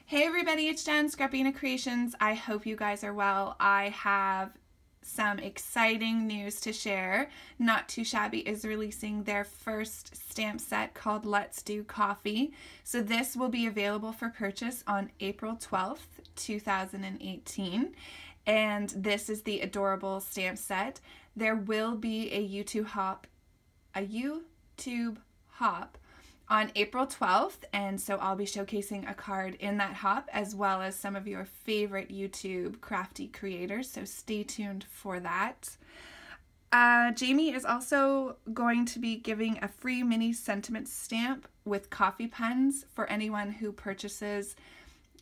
Hey everybody, it's Jen, Scrapbena Creations. I hope you guys are well. I have some exciting news to share. Not2Shabby is releasing their first stamp set called Let's Do Coffee. So this will be available for purchase on April 12th, 2018. And this is the adorable stamp set. There will be a YouTube hop on April 12th, and so I'll be showcasing a card in that hop as well as some of your favorite YouTube crafty creators, so stay tuned for that. Jamie is also going to be giving a free mini sentiment stamp with coffee pens for anyone who purchases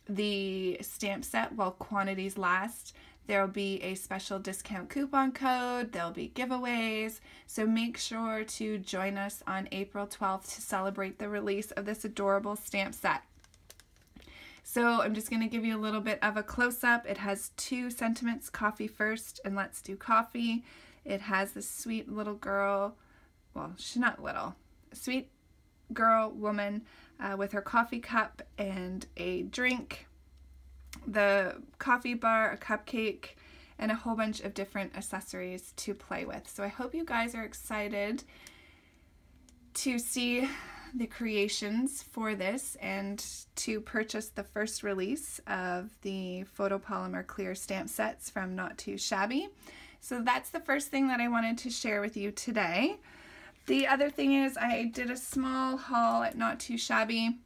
the stamp set while quantities last. There will be a special discount coupon code, there'll be giveaways, so make sure to join us on April 12th to celebrate the release of this adorable stamp set. So I'm just going to give you a little bit of a close-up. It has two sentiments, Coffee First and Let's Do Coffee. It has this sweet little girl, well, she's not little, sweet girl, woman with her coffee cup and a drink, the coffee bar, a cupcake, and a whole bunch of different accessories to play with. So I hope you guys are excited to see the creations for this and to purchase the first release of the photopolymer clear stamp sets from Not2Shabby. So that's the first thing that I wanted to share with you today. The other thing is I did a small haul at Not2Shabby.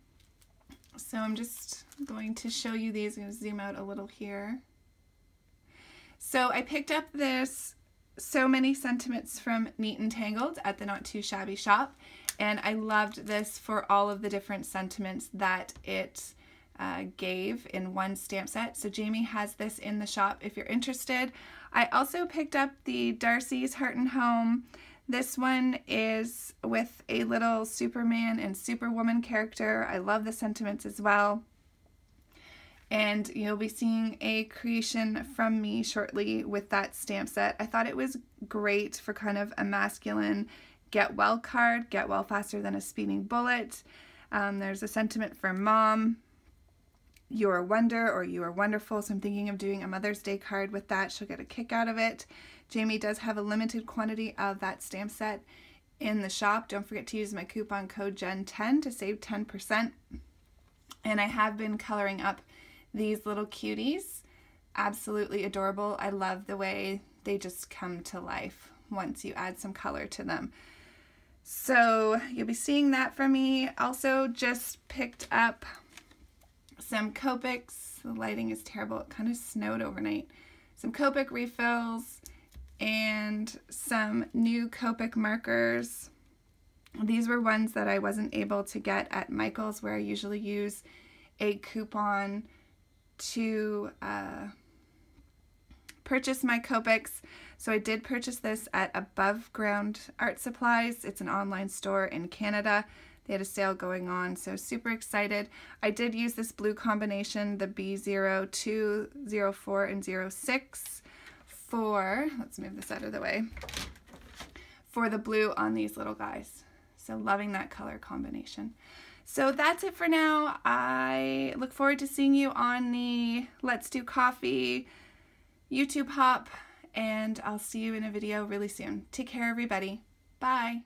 So I'm just going to show you these. I'm going to zoom out a little here. So I picked up this So Many Sentiments from Neat and Tangled at the Not2Shabby shop, and I loved this for all of the different sentiments that it gave in one stamp set. So Jamie has this in the shop if you're interested. I also picked up the Darcy's Heart and Home. This one is with a little Superman and Superwoman character. I love the sentiments as well. And you'll be seeing a creation from me shortly with that stamp set. I thought it was great for kind of a masculine get well card, get well faster than a speeding bullet. There's a sentiment for mom, you're a wonder or you are wonderful. So I'm thinking of doing a Mother's Day card with that. She'll get a kick out of it. Jamie does have a limited quantity of that stamp set in the shop. Don't forget to use my coupon code JEN10 to save 10%. And I have been coloring up these little cuties. Absolutely adorable. I love the way they just come to life once you add some color to them. So you'll be seeing that from me. Also just picked up some Copics. The lighting is terrible. It kind of snowed overnight. Some Copic refills and some new Copic markers. These were ones that I wasn't able to get at Michael's, where I usually use a coupon to purchase my Copics. So I did purchase this at Above Ground Art Supplies. It's an online store in Canada. They had a sale going on, so super excited. I did use this blue combination, the B02, 04, and 06 for, let's move this out of the way, for the blue on these little guys. So loving that color combination. So that's it for now. I look forward to seeing you on the Let's Do Coffee YouTube hop, and I'll see you in a video really soon. Take care, everybody. Bye.